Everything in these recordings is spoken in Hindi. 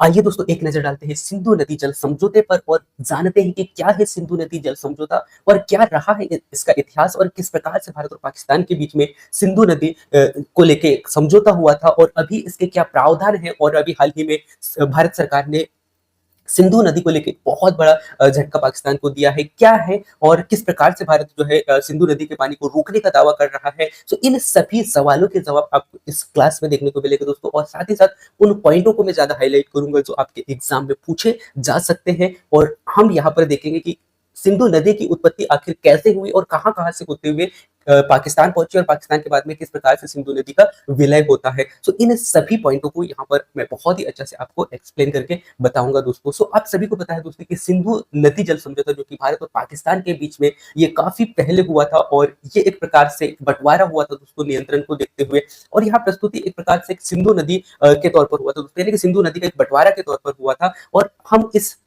आइए दोस्तों एक नजर डालते हैं सिंधु नदी जल समझौते पर और जानते हैं कि क्या है सिंधु नदी जल समझौता और क्या रहा है इसका इतिहास और किस प्रकार से भारत और पाकिस्तान के बीच में सिंधु नदी को लेके एक समझौता हुआ था और अभी इसके क्या प्रावधान है और अभी हाल ही में भारत सरकार ने सिंधु नदी को लेकर बहुत बड़ा झटका पाकिस्तान को दिया है क्या है और किस प्रकार से भारत जो है सिंधु नदी के पानी को रोकने का दावा कर रहा है। सो इन सभी सवालों के जवाब आपको इस क्लास में देखने को मिलेगा दोस्तों और साथ ही साथ उन पॉइंटों को मैं ज्यादा हाईलाइट करूंगा जो आपके एग्जाम में पूछे जा सकते हैं और हम यहाँ पर देखेंगे कि सिंधु नदी की उत्पत्ति आखिर कैसे हुई और कहां से होते हुए पाकिस्तान पहुंची और पाकिस्तान के बाद में किस प्रकार से सिंधु नदी का विलय होता है। सो इन सभी पॉइंटों को यहाँ पर मैं बहुत ही अच्छा से आपको एक्सप्लेन करके बताऊंगा दोस्तों। सो आप सभी को पता है दोस्तों कि सिंधु नदी जल समझौता जो कि भारत और पाकिस्तान के बीच में ये काफी पहले हुआ था और ये एक प्रकार से बंटवारा हुआ था दोस्तों नियंत्रण को देखते हुए और यहाँ प्रस्तुति एक प्रकार से सिंधु नदी के तौर पर हुआ था दोस्तों, यानी कि सिंधु नदी का एक बंटवारा के तौर पर हुआ था और हम इस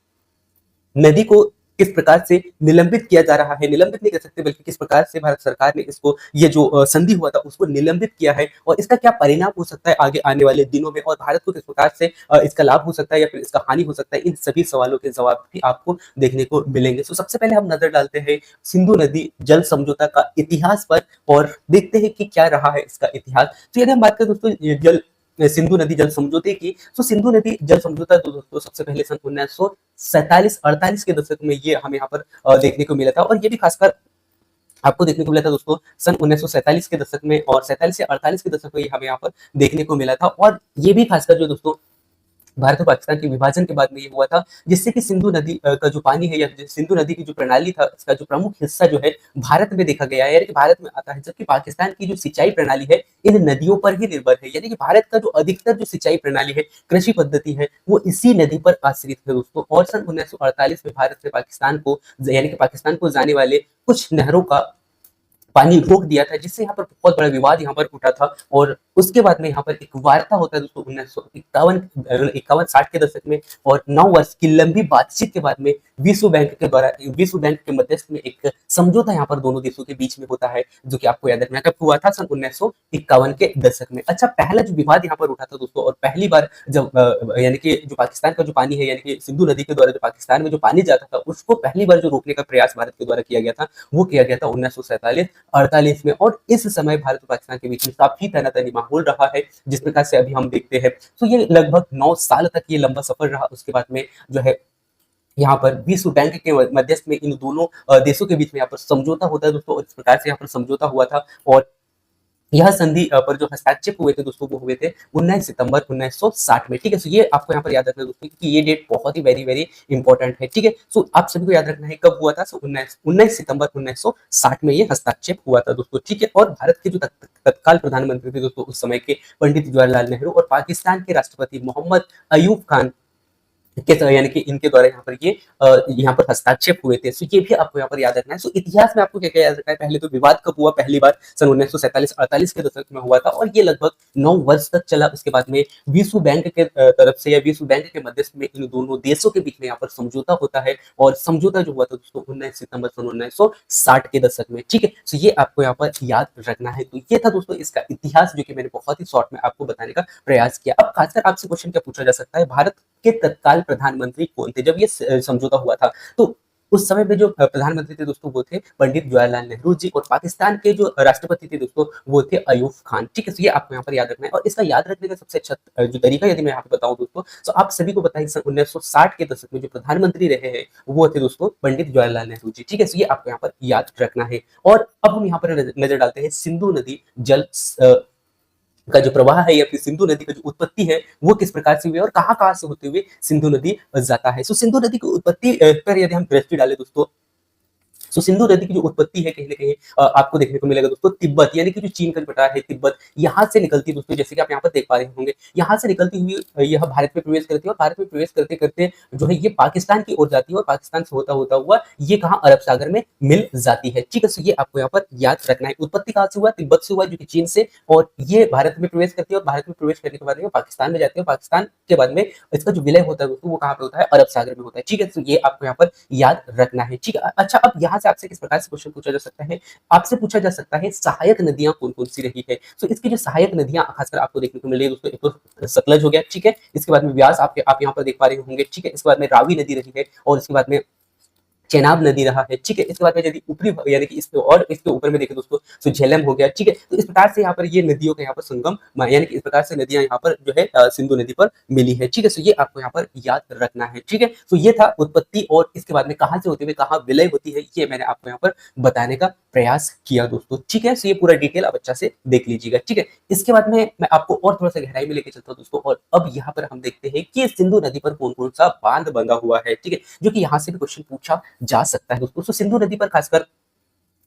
नदी को किस प्रकार से निलंबित किया जा रहा है, निलंबित नहीं कर सकते बल्कि किस प्रकार से भारत सरकार ने इसको ये जो संधि हुआ था उसको निलंबित किया है और इसका क्या परिणाम हो सकता है आगे आने वाले दिनों में और भारत को किस प्रकार से इसका लाभ हो सकता है या फिर इसका हानि हो सकता है। इन सभी सवालों के जवाब भी आपको देखने को मिलेंगे। तो सबसे पहले हम नजर डालते हैं सिंधु नदी जल समझौता का इतिहास पर और देखते हैं कि क्या रहा है इसका इतिहास। तो यदि हम बात करें दोस्तों जल सिंधु नदी जल समझौते की, तो सिंधु नदी जल समझौता तो दोस्तों सबसे पहले सन 1947-48 के दशक में ये हमें यहाँ पर देखने को मिला था और ये भी खासकर आपको देखने को मिला था दोस्तों सन 1947 के दशक में और 47 से 48 के दशक में ये हमें यहाँ पर देखने को मिला था और ये भी खासकर जो दोस्तों भारत और पाकिस्तान के विभाजन के बाद में ये हुआ था जिससे कि सिंधु नदी का जो पानी है या सिंधु नदी की जो प्रणाली था इसका जो प्रमुख हिस्सा जो है भारत में देखा गया है, यानी कि भारत में आता है, जबकि पाकिस्तान की जो सिंचाई प्रणाली है इन नदियों पर ही निर्भर है। यानी कि भारत का जो अधिकतर जो सिंचाई प्रणाली है, कृषि पद्धति है, वो इसी नदी पर आश्रित है दोस्तों। और सन 1948 में भारत ने पाकिस्तान को यानी कि पाकिस्तान को जाने वाले कुछ नहरों का पानी रोक दिया था जिससे यहाँ पर बहुत बड़ा विवाद यहाँ पर उठा था और उसके बाद में यहाँ पर एक वार्ता होता है दोस्तों 1951-60 के दशक में और 9 वर्ष की लंबी बातचीत के बाद में विश्व बैंक के द्वारा विश्व बैंक के मध्यस्थ में एक समझौता यहाँ पर दोनों देशों के बीच में होता है जो कि आपको याद रखना कब हुआ था, सन 1951 के दशक में। अच्छा, पहला जो विवाद यहाँ पर उठा था दोस्तों और पहली बार जब यानी कि जो पाकिस्तान का जो पानी है यानी कि सिंधु नदी के द्वारा जो पाकिस्तान में जो पानी जाता था उसको पहली बार जो रोकने का प्रयास भारत के द्वारा किया गया था वो किया गया था 1947-48 में और इस समय भारत और पाकिस्तान के बीच में काफी तनातनी माहौल रहा है जिस प्रकार से अभी हम देखते हैं। तो ये लगभग 9 साल तक ये लंबा सफर रहा। उसके बाद में जो है यहाँ पर विश्व बैंक के मध्यस्थ में इन दोनों देशों के बीच में यहाँ पर समझौता होता है दोस्तों और इस प्रकार से यहाँ पर समझौता हुआ था और यह संधि पर जो हस्ताक्षर हुए थे दोस्तों वो हुए थे 19 सितंबर 1960 में। ठीक है, सो ये आपको यहाँ पर याद रखना है दोस्तों क्योंकि ये डेट बहुत ही वेरी वेरी इंपॉर्टेंट है। ठीक है, सो आप सभी को याद रखना है कब हुआ था। सो 19 सितंबर 1960 में ये हस्ताक्षर हुआ था दोस्तों। ठीक है, और भारत के जो तत्काल प्रधानमंत्री थे दोस्तों उस समय के पंडित जवाहरलाल नेहरू और पाकिस्तान के राष्ट्रपति मोहम्मद अयूब खान के यानी कि इनके द्वारा यहाँ पर ये यहाँ पर हस्ताक्षर हुए थे। सो ये भी आपको यहाँ पर याद रखना है। सो इतिहास में आपको क्या क्या याद रखना है, पहले तो विवाद कब हुआ, पहली बार सन 1947-48 के दशक में हुआ था और ये लगभग 9 वर्ष तक चला। उसके बाद में विश्व बैंक के तरफ से या विश्व बैंक के मध्यस्थ में इन दोनों देशों के बीच में यहाँ पर समझौता होता है और समझौता जो हुआ था दोस्तों 19 सितंबर सन 1960 के दशक में। ठीक है, सो ये आपको यहाँ पर याद रखना है। तो ये था दोस्तों इसका इतिहास जो कि मैंने बहुत ही शॉर्ट में आपको बताने का प्रयास किया। अब खासकर आपसे क्वेश्चन क्या पूछा जा सकता है, भारत के तत्काल प्रधानमंत्री कौन थे जब ये समझौता हुआ था। तो उस समय में जो प्रधानमंत्री थे दोस्तों वो थे पंडित जवाहरलाल नेहरू जी और पाकिस्तान के जो राष्ट्रपति थे दोस्तों वो थे अयूब खान। ठीक है, तो ये आपको यहाँ पर याद रखना है और इसका याद रखने का सबसे अच्छा जो तरीका यदि मैं यहाँ पे बताऊं दोस्तों तो आप सभी को पता है सन 1960 के दशक में जो प्रधानमंत्री रहे हैं वो थे दोस्तों पंडित जवाहरलाल नेहरू जी। ठीक है, तो ये आपको यहाँ पर याद रखना है। और अब हम यहाँ पर नजर डालते हैं सिंधु नदी जल का जो प्रवाह है या फिर सिंधु नदी का जो उत्पत्ति है वो किस प्रकार से हुई और कहाँ से होते हुए सिंधु नदी जाता है। सो सिंधु नदी की उत्पत्ति पर यदि हम दृष्टि डालें दोस्तों तो सिंधु नदी की जो उत्पत्ति है कहीं ना कहीं आपको देखने को मिलेगा दोस्तों तिब्बत यानी कि जो चीन का पठार है तिब्बत यहाँ से निकलती है दोस्तों, जैसे कि आप यहाँ पर देख पा रहे होंगे यहाँ से निकलती हुई यह भारत में प्रवेश करती है और भारत में प्रवेश करते करते जो है ये पाकिस्तान की ओर जाती है और पाकिस्तान से होता होता हुआ ये कहाँ अरब सागर में मिल जाती है। ठीक है, तो ये आपको यहाँ पर याद रखना है। उत्पत्ति कहाँ से हुआ, तिब्बत से हुआ जो कि चीन से, और ये भारत में प्रवेश करती है और भारत में प्रवेश करने के बाद में पाकिस्तान में जाती है और पाकिस्तान के बाद में इसका जो विलय होता है दोस्तों वो कहाँ पे होता है, अरब सागर में होता है। ठीक है, तो ये आपको यहाँ पर याद रखना है। ठीक है, अच्छा अब यहाँ से आपसे किस प्रकार से क्वेश्चन पूछा जा सकता है, आपसे पूछा जा सकता है सहायक नदियां कौन कौन सी रही है। तो इसकी जो सहायक नदियां खासकर आपको देखने को मिल रही है दोस्तों, एक तो सतलज हो गया, ठीक है, इसके बाद में व्यास आप यहाँ पर देख पा रहे होंगे, ठीक है, इसके बाद में रावी नदी रही है, और इसके बाद में चेनाब नदी रहा है, ठीक है, इसके बाद में यदि ऊपरी यानी कि इसके और इसके ऊपर में देखें दोस्तों तो झेलम हो गया, ठीक है। तो इस प्रकार से यहाँ पर ये नदियों का यहाँ पर संगम यानी कि इस प्रकार से नदियां यहाँ पर जो है सिंधु नदी पर मिली है, ठीक है। तो ये आपको यहाँ पर याद रखना है, ठीक है। तो ये था उत्पत्ति, और इसके बाद में कहाँ से होते हुए कहाँ विलय होती है, ये मैंने आपको यहाँ पर बताने का प्रयास किया दोस्तों, ठीक है। तो ये पूरा डिटेल आप अच्छा से देख लीजिएगा, ठीक है। इसके बाद में मैं आपको और थोड़ा सा गहराई में लेके चलता हूँ दोस्तों, और अब यहाँ पर हम देखते हैं कि सिंधु नदी पर कौन कौन सा बांध बंधा हुआ है, ठीक है, जो कि यहाँ से भी क्वेश्चन पूछा जा सकता है दोस्तों। सिंधु नदी पर खासकर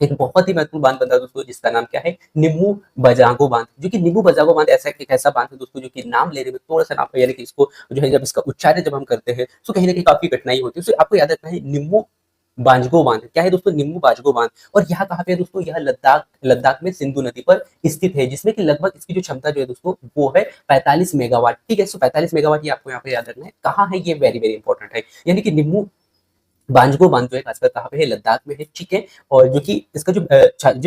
एक बहुत ही महत्वपूर्ण बांध बंधा दोस्तों, जिसका नाम क्या है, निम्बू बजागो बांध, जो कि निम्बू बजागो बांध ऐसा बांध है दोस्तों, जो कि नाम लेने में थोड़ा सा नाम यानी कि इसको जो है जब इसका उच्चारण जब हम करते हैं तो कहीं ना कहीं काफी कठिनाई होती है। तो आपको याद रखना है निम्बू बांजगो बांध, क्या है दोस्तों, निम्बू बांजगो बांध। और यहाँ कहाँ पे है दोस्तों, यह लद्दाख में सिंधु नदी पर स्थित है, जिसमें कि लगभग इसकी जो क्षमता जो है दोस्तों वो है 45 मेगावाट, ठीक है। 45 मेगावाट ये आपको यहाँ पे याद रखना है। कहाँ है ये, वेरी वेरी इंपॉर्टेंट है, यानी कि निम्बू बांजगो बांध जो है खासकर कहाँ पे है, लद्दाख में है, ठीक है। और जो कि इसका जो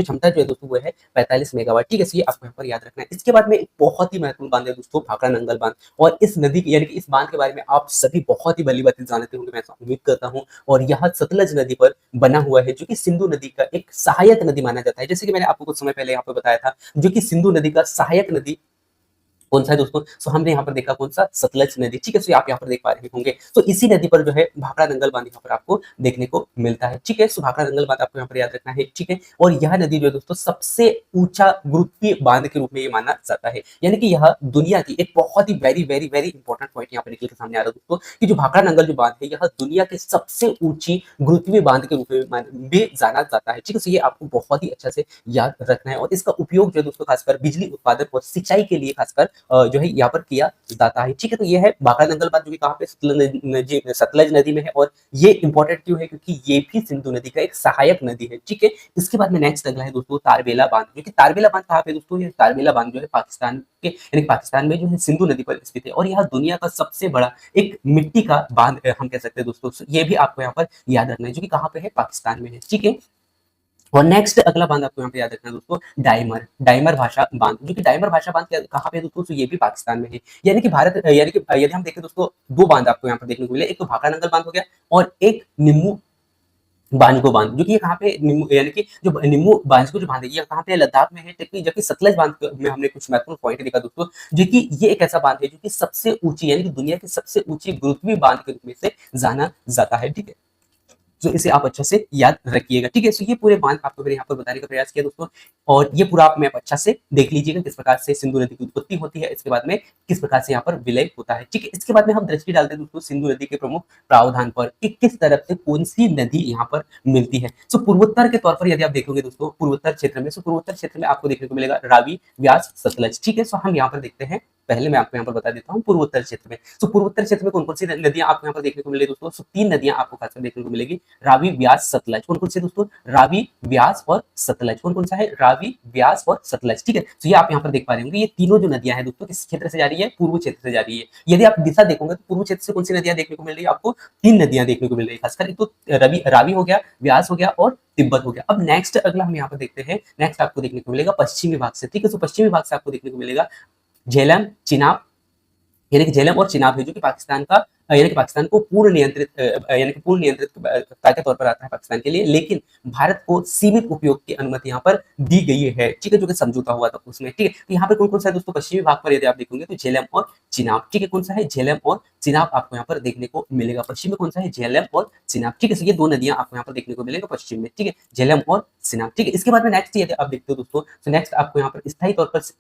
क्षमता जो है दोस्तों वो है 45 मेगावाट, ठीक है। ये आपको यहाँ पर याद रखना है। इसके बाद में एक बहुत ही महत्वपूर्ण बांध है दोस्तों, भाखड़ा नंगल बांध। और इस नदी यानी कि इस बांध के बारे में आप सभी बहुत ही भली बातें जानते होंगे, मैं ऐसा उम्मीद करता हूँ। और यह सतलज नदी पर बना हुआ है, जो कि सिंधु नदी का एक सहायक नदी माना जाता है, जैसे कि मैंने आपको कुछ समय पहले यहाँ पे बताया था, जो कि सिंधु नदी का सहायक नदी कौन सा है दोस्तों, सो हमने यहाँ पर देखा कौन सा, सतलज नदी, ठीक है। सो आप यहाँ पर देख पा रहे होंगे, तो इसी नदी पर जो है भाखड़ा नंगल बांध यहाँ पर आपको देखने को मिलता है, ठीक है। सो भाखड़ा नंगल बांध आपको यहाँ पर याद रखना है, ठीक है। और यह नदी जो है दोस्तों सबसे ऊंचा गुरुत्वीय बांध के रूप में ये माना जाता है, यानी कि यह दुनिया की एक बहुत ही very very very important point यहाँ पर निकल के सामने आ रहा है दोस्तों, कि जो भाखड़ा नंगल जो बांध है यह दुनिया के सबसे ऊंची गुरुत्वीय बांध के रूप में भी जाना जाता है, ठीक है। सो ये आपको बहुत ही अच्छा से याद रखना है। और इसका उपयोग जो है दोस्तों खासकर बिजली उत्पादन और सिंचाई के लिए खासकर जो है यहाँ पर किया जाता है, ठीक है। तो ये है भाखड़ा नंगल बांध, जो कि कहाँ पे, सतलज नदी में है। और ये इंपॉर्टेंट क्यों है, क्योंकि ये भी सिंधु नदी का एक सहायक नदी है, ठीक है। इसके बाद में नेक्स्ट अगला है दोस्तों तारबेला बांध, जो कि तारबेला बांध कहाँ पे दोस्तों, ये तारबेला बांध जो है पाकिस्तान के यानी पाकिस्तान में जो है सिंधु नदी पर स्थित है। और यह दुनिया का सबसे बड़ा एक मिट्टी का बांध हम कह सकते हैं दोस्तों। ये भी आपको यहाँ पर याद रखना है, जो कि कहाँ पे है, पाकिस्तान में है, ठीक है। और नेक्स्ट अगला बांध आपको यहाँ पे याद रखना है दोस्तों, डाइमर भाषा बांध, जो कि डाइमर भाषा बांध कहाँ पे है दोस्तों, तो ये भी पाकिस्तान में है। यानी कि भारत यानी कि यदि हम देखें दोस्तों, दो बांध आपको यहाँ पर देखने को मिले, एक तो भाखड़ा नंगल बांध हो गया, और एक निम्बू बांजगो बांध, जो कि ये कहाँ पे, निम्बू यानी कि जो निम्बू बांजगो जो बांध है ये कहाँ पे, लद्दाख में है, जबकि सतलज बांध में हमने कुछ महत्वपूर्ण पॉइंट देखा दोस्तों, जो कि ये एक ऐसा बांध है जो कि सबसे ऊंची यानी कि दुनिया की सबसे ऊंची गुरुत्वीय बांध के रूप में से जाना जाता है, ठीक है। तो इसे आप अच्छे से याद रखिएगा, ठीक है। सो ये पूरे बांध आपको मैंने यहाँ पर बताने का प्रयास किया दोस्तों, और ये पूरा आप मैप अच्छा से देख लीजिएगा, किस प्रकार से सिंधु नदी की उत्पत्ति होती है, इसके बाद में किस प्रकार से यहाँ पर विलय होता है, ठीक है। इसके बाद में हम दृष्टि डालते हैं दोस्तों सिंधु नदी के प्रमुख प्रावधान पर, कि किस तरफ से कौन सी नदी यहाँ पर मिलती है। सो पूर्वोत्तर के तौर पर यदि आप देखोगे दोस्तों, पूर्वोत्तर क्षेत्र में, पूर्वोत्तर क्षेत्र में आपको देखने को मिलेगा रावी, व्यास, सतलज, ठीक है। सो हम यहाँ पर देखते हैं, पहले मैं आपको यहाँ पर बता देता हूँ पूर्वोत्तर क्षेत्र में। तो पूर्वोत्तर क्षेत्र में कौन कौन सी नदियां आपको यहाँ पर देखने को मिलेगी दोस्तों, सो तीन नदियां आपको खासकर देखने को मिलेगी, रावी, व्यास, सतलज। कौन कौन से दोस्तों, रावी, व्यास और सतलज। कौन कौन सा है, रावी, व्यास और सतलज, ठीक है। तो ये आप यहाँ पर देख पा रहे होंगे, ये तीनों जो नदियां हैं दोस्तों किस क्षेत्र से जा रही है, पूर्व क्षेत्र से जा रही है। यदि आप दिशा देखोगे तो पूर्व क्षेत्र से कौन सी नदियां देखने को मिल रही है, आपको तीन नदियां देखने को मिल रही है खासकर, एक तो रावी हो गया, व्यास हो गया और तिब्बत हो गया। अब नेक्स्ट अगला हम यहाँ पर देखते हैं, नेक्स्ट आपको देखने को मिलेगा पश्चिमी भाग से, ठीक है। तो पश्चिमी भाग से आपको देखने को मिलेगा झेलम, चिनाब, यानी कि झेलम और चिनाब है, जो कि पाकिस्तान का यानी कि पाकिस्तान को पूर्ण नियंत्रित यानी कि पूर्ण नियंत्रित के तौर पर आता है पाकिस्तान के लिए, लेकिन भारत को सीमित उपयोग की अनुमति यहाँ पर दी गई है, ठीक है, जो कि समझौता हुआ था उसमें, ठीक है। तो यहाँ पर कौन कौन सा है दोस्तों, पश्चिमी भाग पर यदि आप देखोगे तो झेलम और चिनाब, ठीक है। कौन सा है, झेलम और चिनाब आपको यहाँ पर देखने को मिलेगा। पश्चिम में कौन सा है, झेलम और चिनाब, ठीक है। ये दो नदियां आपको यहाँ पर देखने को मिलेगा पश्चिम में, ठीक है, झेलम और चिनाब, ठीक है। इसके बाद में नेक्स्ट यदि आप देखते हो दोस्तों, तो नेक्स्ट आपको यहाँ पर स्थायी तौर पर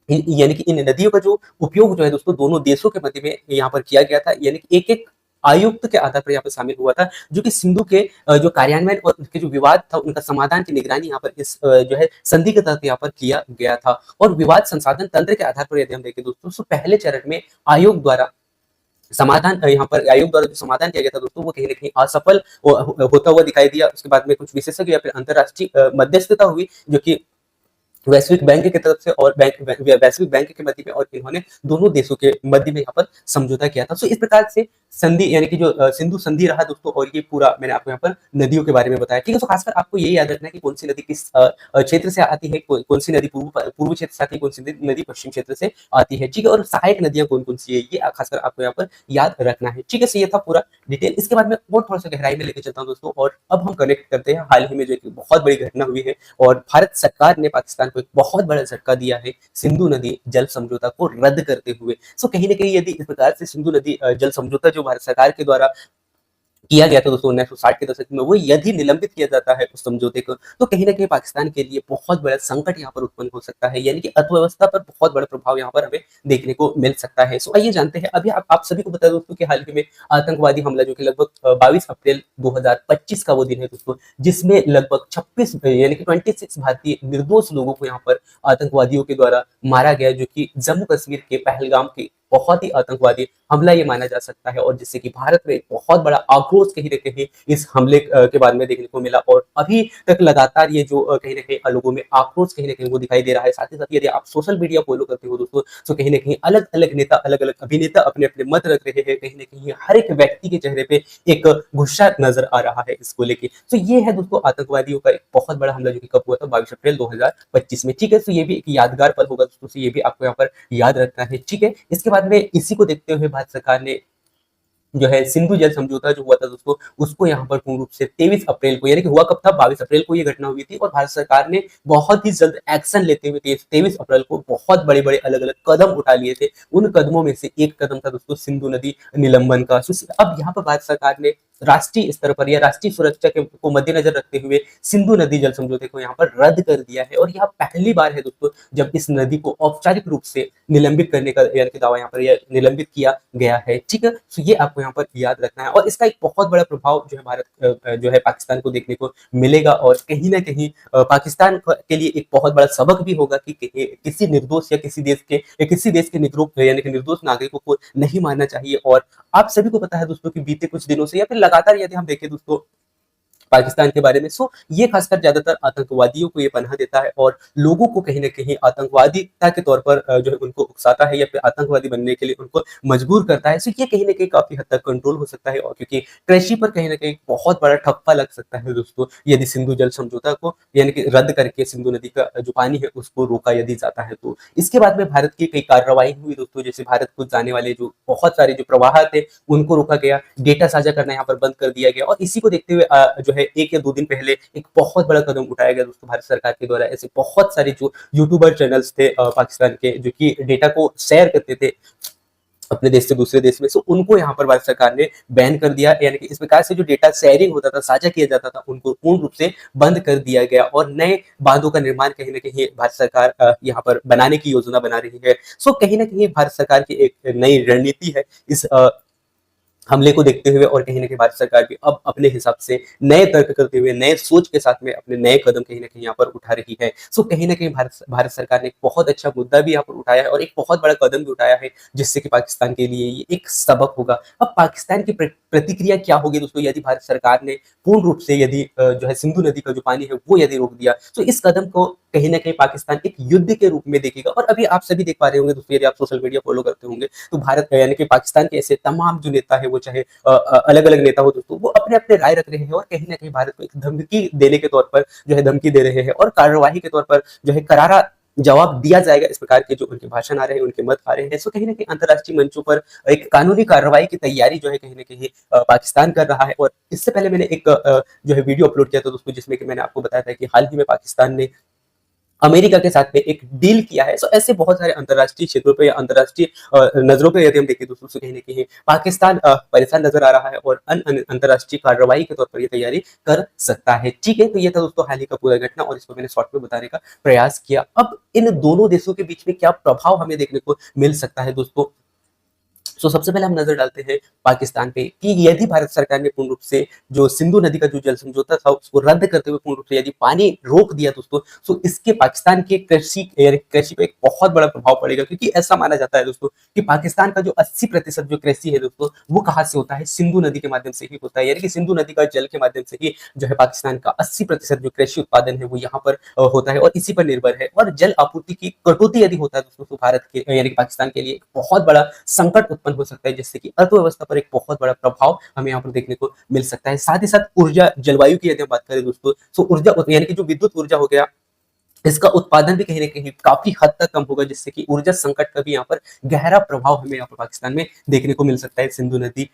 यानी कि इन नदियों का जो उपयोग जो है दोस्तों दोनों देशों के मध्य में यहाँ पर किया गया था, यानी कि एक एक आयुक्त के आधार पर यहाँ पर शामिल हुआ था, जो कि सिंधु के जो कार्यान्वयन और उसके जो विवाद था उनका समाधान की निगरानी यहाँ पर इस जो है संधि के तहत यहाँ पर किया गया था। और विवाद संसाधन तंत्र के आधार पर यदि हम देखें दोस्तों, तो पहले चरण में आयोग द्वारा समाधान यहाँ पर आयोग द्वारा जो समाधान किया गया था दोस्तों वो कहीं ना कहीं असफल होता हुआ दिखाई दिया। उसके बाद में कुछ विशेषज्ञ या फिर अंतरराष्ट्रीय मध्यस्थता हुई, जो कि वैश्विक बैंक की तरफ से और वैश्विक बैंक के मध्य में, और इन्होंने दोनों देशों के मध्य में यहाँ पर समझौता किया था। सो इस प्रकार से संधि यानी कि जो सिंधु संधि रहा दोस्तों, और ये पूरा मैंने आपको यहाँ पर नदियों के बारे में बताया। ठीक है, तो खासकर आपको ये याद रखना है कि कौन सी नदी किस क्षेत्र से आती है, कौन सी नदी पूर्व क्षेत्र से आती है, कौन सी नदी पश्चिम क्षेत्र से आती है। ठीक है, और सहायक नदियां कौन कौन सी है, ये खासकर आपको यहाँ पर याद रखना है। ठीक है, सो ये था पूरा डिटेल। इसके बाद में और थोड़ा सा गहराई में लेके चलता हूँ दोस्तों, और अब हम कनेक्ट करते हैं हाल ही में जो एक बहुत बड़ी घटना हुई है, और भारत सरकार ने पाकिस्तान को एक बहुत बड़ा झटका दिया है सिंधु नदी जल समझौता को रद्द करते हुए। सो कहीं ना कहीं यदि इस प्रकार से सिंधु नदी जल समझौता जो भारत सरकार के द्वारा किया गया था दोस्तों 1960 के दशक में, वो यदि निलंबित किया जाता है उस समझौते को, तो कहीं ना कहीं पाकिस्तान के लिए बहुत बड़ा संकट यहाँ पर उत्पन्न हो सकता है, यानी कि अर्थव्यवस्था पर बहुत बड़ा प्रभाव यहाँ पर हमें देखने को मिल सकता है। सो आइए जानते हैं। अभी आप सभी को बता दोस्तों कि हाल ही में आतंकवादी हमला जो कि लगभग 22 अप्रैल 2025 का वो दिन है दोस्तों, जिसमें लगभग 26 यानी कि 26 भारतीय निर्दोष लोगों को यहाँ पर आतंकवादियों के द्वारा मारा गया, जो कि जम्मू कश्मीर के पहलगाम के बहुत ही आतंकवादी हमला ये माना जा सकता है, और जिससे कि भारत में बहुत बड़ा आक्रोश कहीं ना कहीं इस हमले के बाद में देखने को मिला, और अभी तक लगातार ये जो कहीं ना कहीं लोगों में आक्रोश कहीं ना कहीं वो दिखाई दे रहा है। साथ ही साथ यदि आप सोशल मीडिया फॉलो करते हो दोस्तों, तो कहीं ना कहीं अलग अलग नेता, अलग अलग अभिनेता अपने अपने मत रख रहे हैं। कहीं ना कहीं हर एक व्यक्ति के चेहरे पे एक गुस्सा नजर आ रहा है इसको लेके। तो ये है दोस्तों आतंकवादियों का एक बहुत बड़ा हमला जो कि कब हुआ था, 22 अप्रैल 2025 में। ठीक है, तो ये भी एक यादगार पल होगा दोस्तों, ये भी आपको यहाँ पर याद रखना है। ठीक है, इसके बाद में इसी को देखते हुए भारत सरकार ने जो है सिंधु जल समझौता जो हुआ था दोस्तों, उसको यहाँ पर पूर्ण रूप से 23 अप्रैल को, यानी कि हुआ कब था, 22 अप्रैल को ये घटना हुई थी, और भारत सरकार ने बहुत ही जल्द एक्शन लेते हुए 23 अप्रैल को बहुत बड़े बड़े अलग अलग कदम उठा लिए थे। उन कदमों में से एक कदम था दोस्तों सिंधु नदी निलंबन का। अब यहाँ पर भारत सरकार ने राष्ट्रीय स्तर पर या राष्ट्रीय सुरक्षा को मद्देनजर रखते हुए सिंधु नदी जल समझौते को यहाँ पर रद्द कर दिया है, और यह पहली बार है दोस्तों जब इस नदी को औपचारिक रूप से निलंबित करने का यानी कि दावा यहाँ पर यह निलंबित किया गया है। ठीक है, तो ये आपको यहाँ पर याद रखना है, और इसका एक बहुत बड़ा प्रभाव जो है भारत जो है पाकिस्तान को देखने को मिलेगा, और कहीं ना कहीं पाकिस्तान के लिए एक बहुत बड़ा सबक भी होगा कि किसी निर्दोष या किसी देश के यानी कि निर्दोष नागरिकों को नहीं मारना चाहिए। और आप सभी को पता है दोस्तों कि बीते कुछ दिनों से या फिर लगातार यदि हम देखें दोस्तों पाकिस्तान के बारे में, सो ये खासकर ज्यादातर आतंकवादियों को ये पनाह देता है, और लोगों को कहीं ना कहीं आतंकवादिता के तौर पर जो है उनको उकसाता है, या फिर आतंकवादी बनने के लिए उनको मजबूर करता है। सो ये कहीं ना कहीं काफी हद तक कंट्रोल हो सकता है, और क्योंकि कृषि पर कहीं ना कहीं बहुत बड़ा ठप्पा लग सकता है दोस्तों, यदि सिंधु जल समझौता को यानी कि रद्द करके सिंधु नदी का जो पानी है उसको रोका यदि जाता है तो। इसके बाद में भारत की कई कार्रवाई हुई दोस्तों, जैसे भारत को जाने वाले जो बहुत सारे जो प्रवाह थे उनको रोका गया, डेटा साझा करना यहाँ पर बंद कर दिया गया, और इसी को देखते हुए जो है 1 या 2 दिन पहले एक बहुत बड़ा कदम उठाया गया दोस्तों भारत सरकार के द्वारा। ऐसे बहुत सारे जो यूट्यूबर चैनल्स थे पाकिस्तान के, जो कि डेटा को शेयर करते थे अपने देश से दूसरे देश में, सो उनको यहाँ पर भारत सरकार ने बैन कर दिया, यानी कि इस प्रकार से जो डेटा शेयरिंग होता था, साझा किया जाता था, उनको पूर्ण रूप से बंद कर दिया गया, और नए बांधों का निर्माण कहीं ना कहीं भारत सरकार यहाँ पर बनाने की योजना बना रही है। सो कहीं ना कहीं भारत सरकार की एक नई रणनीति है इस हमले को देखते हुए, और कहीं ना कहीं भारत सरकार भी अब अपने हिसाब से नए तर्क करते हुए, नए सोच के साथ में अपने नए कदम कहीं ना कहीं यहाँ पर उठा रही है। सो कहीं ना कहीं भारत सरकार ने एक बहुत अच्छा मुद्दा भी यहाँ पर उठाया है, और एक बहुत बड़ा कदम भी उठाया है, जिससे कि पाकिस्तान के लिए ये एक सबक होगा। अब पाकिस्तान की प्रतिक्रिया क्या होगी दोस्तों यदि भारत सरकार ने पूर्ण रूप से यदि जो है सिंधु नदी का जो पानी है वो यदि रोक दिया, तो इस कदम को कहीं ना कहीं पाकिस्तान एक युद्ध के रूप में देखेगा। और अभी आप सभी देख पा रहे होंगे दोस्तों, यदि आप सोशल मीडिया फॉलो करते होंगे, तो भारत यानी कि पाकिस्तान के ऐसे तमाम जो नेता है, वो चाहे अलग अलग नेता हो दोस्तों, वो अपने अपने राय रख रहे हैं, और कहीं ना कहीं भारत को एक धमकी देने के तौर पर जो है धमकी दे रहे हैं, और कार्यवाही के तौर पर जो है करारा जवाब दिया जाएगा, इस प्रकार के जो उनके भाषण आ रहे हैं, उनके मत आ रहे हैं। सो कहीं ना कहीं अंतर्राष्ट्रीय मंचों पर एक कानूनी कार्रवाई की तैयारी जो है कहीं ना कहीं पाकिस्तान कर रहा है। और इससे पहले मैंने एक जो है वीडियो अपलोड किया था दोस्तों, जिसमें कि मैंने आपको बताया था कि हाल ही में पाकिस्तान ने अमेरिका के साथ में एक डील किया है। सो ऐसे बहुत सारे अंतर्राष्ट्रीय क्षेत्रों पे या अंतर्राष्ट्रीय नजरों पे यदि हम देखें दोस्तों, तो कहीं ना कहीं पाकिस्तान परेशान नजर आ रहा है, और अंतर्राष्ट्रीय कार्रवाई के तौर पर ये तैयारी कर सकता है। ठीक है, तो ये था दोस्तों हाल ही का पूरा घटना, और इसको मैंने शॉर्ट में बताने का प्रयास किया। अब इन दोनों देशों के बीच में क्या प्रभाव हमें देखने को मिल सकता है दोस्तों, सो सबसे पहले हम नजर डालते हैं पाकिस्तान पे कि यदि भारत सरकार ने पूर्ण रूप से जो सिंधु नदी का जो जल समझौता था उसको रद्द करते हुए पूर्ण रूप से यदि पानी रोक दिया दोस्तों, तो इसके पाकिस्तान के कृषि यानी कृषि पे एक बहुत बड़ा प्रभाव पड़ेगा, क्योंकि ऐसा माना जाता है दोस्तों कि पाकिस्तान का जो 80% जो कृषि है दोस्तों, वो कहाँ से होता है, सिंधु नदी के माध्यम से ही होता है। यानी कि सिंधु नदी का जल के माध्यम से ही जो है पाकिस्तान का 80% जो कृषि उत्पादन है वो यहाँ पर होता है और इसी पर निर्भर है। और जल आपूर्ति की कटौती यदि होता है दोस्तों, तो भारत के यानी कि पाकिस्तान के लिए एक बहुत बड़ा संकट उत्पन्न हो सकता है, जिससे कि अर्थव्यवस्था पर एक बहुत बड़ा प्रभाव हमें यहाँ पर देखने को मिल सकता है। साथ ही साथ ऊर्जा जलवायु की यदि हम बात करें दोस्तों, तो ऊर्जा यानी कि जो विद्युत ऊर्जा हो गया, इसका उत्पादन भी कहीं न कहीं काफ़ी हद तक कम होगा, जिससे कि ऊर्जा संकट का भी यहाँ पर गहरा प्रभाव हमें यहाँ पर पाकिस्तान में देखने को मिल सकता है। सिंधु नदी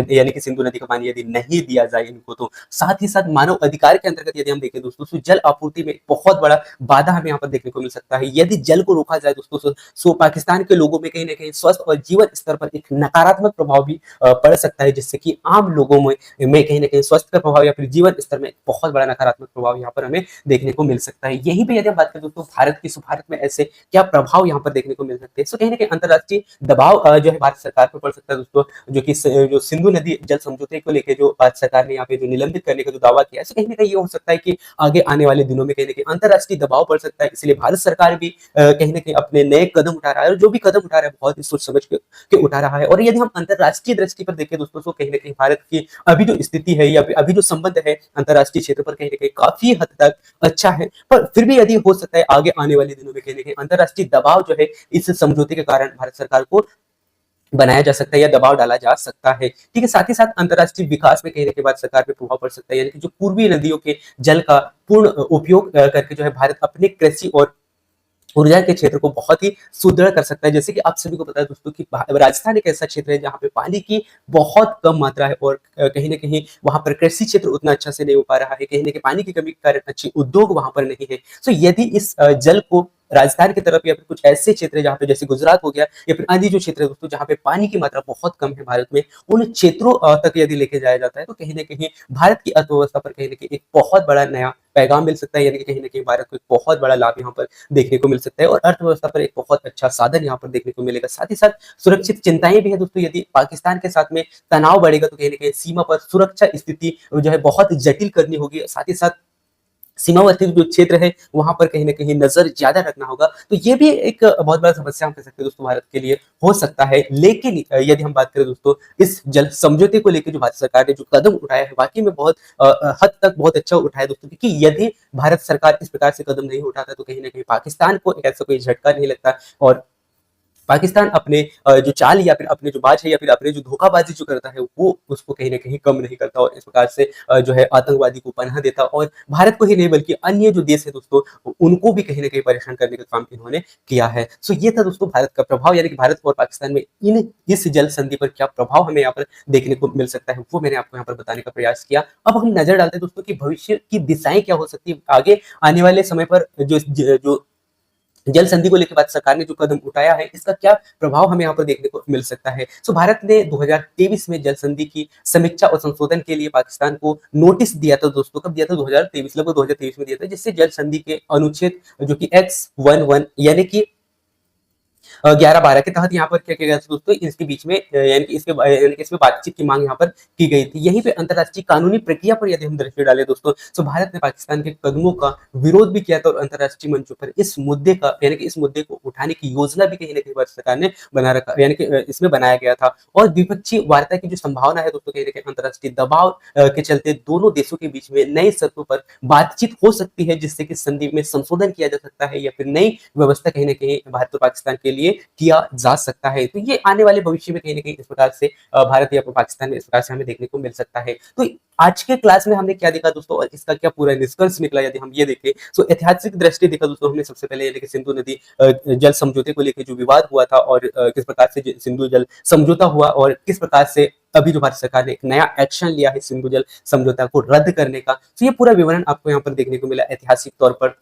यानी कि सिंधु नदी का पानी यदि नहीं दिया जाए इनको तो। साथ ही साथ मानव अधिकार के अंतर्गत यदि हम देखें दोस्तों, तो जल आपूर्ति में बहुत बड़ा बाधा हमें यहाँ पर देखने को मिल सकता है। यदि जल को रोका जाए दोस्तों, सो पाकिस्तान के लोगों में कहीं न कहीं स्वास्थ्य और जीवन स्तर पर एक नकारात्मक प्रभाव भी पड़ सकता है, जिससे कि आम लोगों में कहीं न कहीं स्वास्थ्य का प्रभाव या फिर जीवन स्तर में बहुत बड़ा नकारात्मक प्रभाव यहाँ पर हमें देखने को मिल सकता है। यहीं पे यदि हम बात करें दोस्तों भारत की, भारत में ऐसे क्या प्रभाव यहाँ पर देखने को मिल सकते हैं। सो कहीं ना कहीं अंतर्राष्ट्रीय दबाव जो है भारत सरकार पर पड़ सकता है दोस्तों, जो कि जो सिंधु नदी जल समझौते को लेकर जो भारत सरकार ने यहाँ पे जो निलंबित करने का जो दावा किया है, सो कहीं ना कहीं ये हो सकता है कि आगे आने वाले दिनों में कहीं ना कहीं अंतर्राष्ट्रीय दबाव पड़ सकता है। इसलिए भारत सरकार भी कहीं ना कहीं अपने नए कदम उठा रहा है, और जो भी कदम उठा रहा है बहुत ही सोच समझ के उठा रहा है। और यदि हम अंतर्राष्ट्रीय दृष्टि पर देखें दोस्तों, तो कहीं ना कहीं भारत की अभी जो स्थिति है या अभी जो संबंध है अंतर्राष्ट्रीय क्षेत्र पर कहीं ना कहीं काफी हद तक अच्छा है। पर फिर भी यदि हो सकता है आगे आने वाले दिनों में कहीं ना कहीं अंतर्राष्ट्रीय दबाव जो है इस समझौते के कारण भारत सरकार को बनाया जा सकता है या दबाव डाला जा सकता है। ठीक है, साथ ही साथ अंतर्राष्ट्रीय विकास में कहीं ना कहीं भारत सरकार पे प्रभाव पड़ सकता है। यानी कि जो पूर्वी नदियों के जल का पूर्ण उपयोग करके जो है भारत अपने कृषि और ऊर्जा के क्षेत्र को बहुत ही सुदृढ़ कर सकता है। जैसे कि आप सभी को पता है दोस्तों कि राजस्थान एक ऐसा क्षेत्र है जहाँ पे पानी की बहुत कम मात्रा है, और कहीं ना कहीं वहां पर कृषि क्षेत्र उतना अच्छा से नहीं हो पा रहा है। कहीं ना कहीं पानी की कमी के कारण अच्छे उद्योग वहां पर नहीं है। तो यदि इस जल को राजस्थान की तरफ या फिर कुछ ऐसे क्षेत्र जहाँ पे जैसे गुजरात हो गया या फिर अन्य जो क्षेत्र है दोस्तों जहाँ पे पानी की मात्रा बहुत कम है भारत में, उन क्षेत्रों तक यदि लेके जाया जाता है, तो कहीं ना कहीं भारत की अर्थव्यवस्था पर कहीं ना कहीं एक बहुत बड़ा नया पैगाम मिल सकता है। यानी कि कहीं ना कहीं भारत को एक बहुत बड़ा लाभ यहाँ पर देखने को मिल सकता है, और अर्थव्यवस्था पर एक बहुत अच्छा साधन यहाँ पर देखने को मिलेगा। साथ ही साथ सुरक्षित चिंताएं भी है दोस्तों। यदि पाकिस्तान के साथ में तनाव बढ़ेगा तो कहीं ना कहीं सीमा पर सुरक्षा स्थिति जो है बहुत जटिल करनी होगी। साथ ही साथ सीमावर्ती जो क्षेत्र है वहां पर कहीं ना कहीं नजर ज्यादा रखना होगा। तो ये भी एक बहुत बड़ा समस्या हम कह सकते हैं दोस्तों भारत के लिए हो सकता है। लेकिन यदि हम बात करें दोस्तों इस जल समझौते को लेकर जो भारत सरकार ने जो कदम उठाया है वाकई में बहुत हद तक बहुत अच्छा उठाया दोस्तों, क्योंकि यदि भारत सरकार इस प्रकार से कदम नहीं उठाता तो कहीं ना कहीं पाकिस्तान को ऐसा कोई झटका नहीं लगता, और पाकिस्तान अपने जो चाल या फिर अपने जो बाज है या फिर अपने जो धोखाबाजी जो करता है वो उसको कहीं ना कहीं कम नहीं करता, और इस प्रकार से जो है आतंकवादी को पनाह देता, और भारत को ही नहीं बल्कि अन्य जो देश है दोस्तों उनको भी कहीं ना कहीं परेशान करने का काम इन्होंने किया है। सो ये था दोस्तों भारत का प्रभाव, यानी कि भारत और पाकिस्तान में इस जल संधि पर क्या प्रभाव हमें यहाँ पर देखने को मिल सकता है, वो मैंने आपको यहाँ पर बताने का प्रयास किया। अब हम नजर डालते हैं दोस्तों कि भविष्य की दिशाएं क्या हो सकती है आगे आने वाले समय पर। जो जल संधि को लेकर भारत सरकार ने जो कदम उठाया है इसका क्या प्रभाव हमें यहाँ पर देखने को मिल सकता है। सो भारत ने 2023 में जल संधि की समीक्षा और संशोधन के लिए पाकिस्तान को नोटिस दिया था दोस्तों। कब दिया था? 2023, लगभग 2023 में दिया था, जिससे जल संधि के अनुच्छेद जो कि X11 यानी कि 11-12 के तहत यहाँ पर क्या किया गया था दोस्तों, इसके बीच में यानी कि इसमें बातचीत की मांग यहाँ पर की गई थी। यहीं पे अंतर्राष्ट्रीय कानूनी प्रक्रिया पर यदि हम दृष्टि डालें दोस्तों, तो भारत ने पाकिस्तान के कदमों का विरोध भी किया था, और अंतर्राष्ट्रीय मंचों पर इस मुद्दे का यानी कि इस मुद्दे को उठाने की योजना भी कहीं ना कहीं भारत सरकार ने बना रखा, यानी कि इसमें बनाया गया था। और द्विपक्षीय वार्ता की जो संभावना है दोस्तों, कहीं ना कहीं अंतर्राष्ट्रीय दबाव के चलते दोनों देशों के बीच में नई शर्तों पर बातचीत हो सकती है, जिससे कि संधि में संशोधन किया जा सकता है या फिर नई व्यवस्था कहीं ना कहीं भारत और पाकिस्तान के लिए किया जा सकता है। तो ये आने वाले भविष्य में कहीं ना कहीं इस प्रकार से भारत या पाकिस्तान में इस प्रकार से हमें देखने को मिल सकता है। तो आज के क्लास में हमने क्या देखा दोस्तों, और इसका क्या पूरा निष्कर्ष निकला यदि हम ये देखें, तो ऐतिहासिक दृष्टि देखा दोस्तों हमने सबसे पहले यानी कि सिंधु नदी जल समझौते को लेकर जो विवाद हुआ था, और किस प्रकार से सिंधु जल समझौता हुआ, और किस प्रकार से अभी जो भारत सरकार ने एक नया एक्शन लिया है सिंधु जल समझौता को रद्द करने का। तो ये पूरा विवरण आपको यहाँ पर देखने को मिला ऐतिहासिक तौर पर,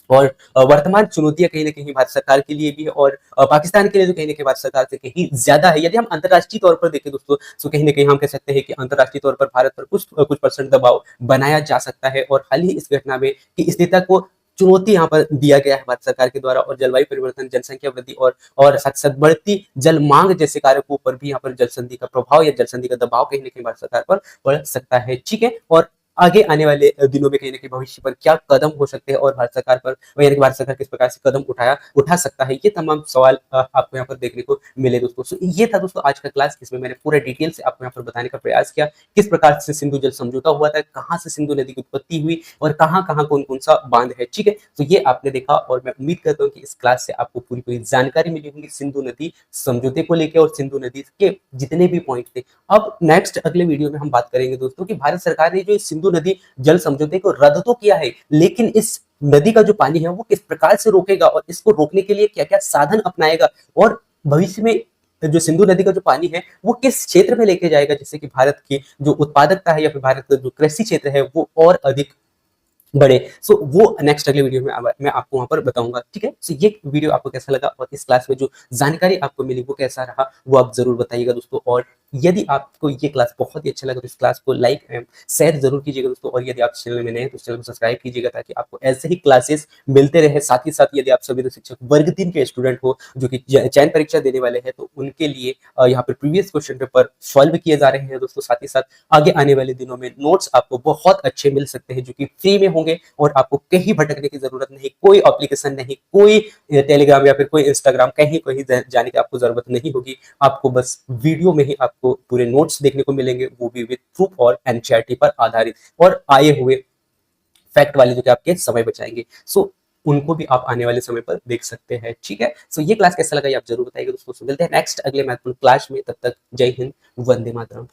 और वर्तमान चुनौतियां कहीं ना कहीं भारत सरकार के लिए भी है, और पाकिस्तान के लिए तो कहीं ना कहीं भारत सरकार से कहीं ज्यादा है। यदि हम अंतर्राष्ट्रीय तौर पर देखें दोस्तों, तो कहीं ना कहीं हम कह सकते हैं कि अंतर्राष्ट्रीय तौर पर भारत पर कुछ परसेंट दबाव बनाया जा सकता है, और हाल ही इस घटना में की स्थिरता को चुनौती यहाँ पर दिया गया है भारत सरकार के द्वारा, और जलवायु परिवर्तन, जनसंख्या वृद्धि और साथ साथ बढ़ती जल मांग जैसे कारकों पर भी यहाँ पर जल संधि का प्रभाव या जल संधि का दबाव कहीं ना कहीं भारत सरकार पर पड़ सकता है। ठीक है, और आगे आने वाले दिनों में कहीं ना कहीं भविष्य पर क्या कदम हो सकते हैं और भारत सरकार पर, यानी कि भारत सरकार किस प्रकार से कदम उठा सकता है, ये तमाम सवाल आपको यहाँ पर देखने को मिले दोस्तों। So, ये था दोस्तों आज का क्लास, इसमें मैंने पूरा डिटेल से आपको यहाँ पर बताने का प्रयास किया किस प्रकार से सिंधु जल समझौता हुआ था, कहाँ से सिंधु नदी की उत्पत्ति हुई और कहाँ कहाँ कौन कौन सा बांध है। ठीक है, तो ये आपने देखा और मैं उम्मीद करता हूँ कि इस क्लास से आपको पूरी पूरी जानकारी मिली होगी सिंधु नदी समझौते को लेकर और सिंधु नदी के जितने भी पॉइंट थे। अब नेक्स्ट अगले वीडियो में हम बात करेंगे दोस्तों कि भारत सरकार ने जो सिंधु नदी जल समझौते को रद्द तो किया है, लेकिन इस नदी का जो पानी है वो किस प्रकार से रोकेगा और इसको रोकने के लिए क्या क्या साधन अपनाएगा, और भविष्य में जो सिंधु नदी का जो पानी है वो किस क्षेत्र में लेके जाएगा, जिससे कि भारत की जो उत्पादकता है या फिर भारत का जो कृषि क्षेत्र है वो और अधिक बढ़े। सो वो नेक्स्ट अगले वीडियो में मैं आपको वहां पर बताऊंगा। ठीक है, सो ये वीडियो आपको कैसा लगा और इस क्लास में जो जानकारी आपको मिली वो कैसा रहा, वो आप जरूर बताइएगा दोस्तों। और यदि आपको ये क्लास बहुत ही अच्छा लगा तो इस क्लास को लाइक एंड शेयर जरूर कीजिएगा दोस्तों। और यदि आप चैनल में नए हैं तो चैनल को सब्सक्राइब कीजिएगा ताकि आपको ऐसे ही क्लासेस मिलते रहे। साथ ही साथ यदि आप संविधान शिक्षक वर्ग 3 के स्टूडेंट हो जो कि चयन परीक्षा देने वाले हैं तो उनके लिए यहाँ पर प्रीवियस क्वेश्चन पेपर सॉल्व किए जा रहे हैं दोस्तों। साथ ही साथ आगे आने वाले दिनों में नोट्स आपको बहुत अच्छे मिल सकते हैं जो कि फ्री में होंगे और आपको कहीं भटकने की जरूरत नहीं, कोई एप्लीकेशन नहीं, कोई टेलीग्राम या फिर कोई इंस्टाग्राम कहीं कहीं जाने की आपको जरूरत नहीं होगी। आपको बस वीडियो में ही आपको पूरे नोट्स देखने को मिलेंगे, वो भी विद प्रूफ और एनसीईआरटी पर आधारित और आए हुए फैक्ट वाले जो कि आपके समय बचाएंगे। सो उनको भी आप आने वाले समय पर देख सकते हैं। ठीक है, सो ये क्लास कैसा लगा ये आप जरूर बताइएगा दोस्तों। मिलते हैं नेक्स्ट अगले महत्वपूर्ण क्लास में, तब तक जय हिंद, वंदे मातरम।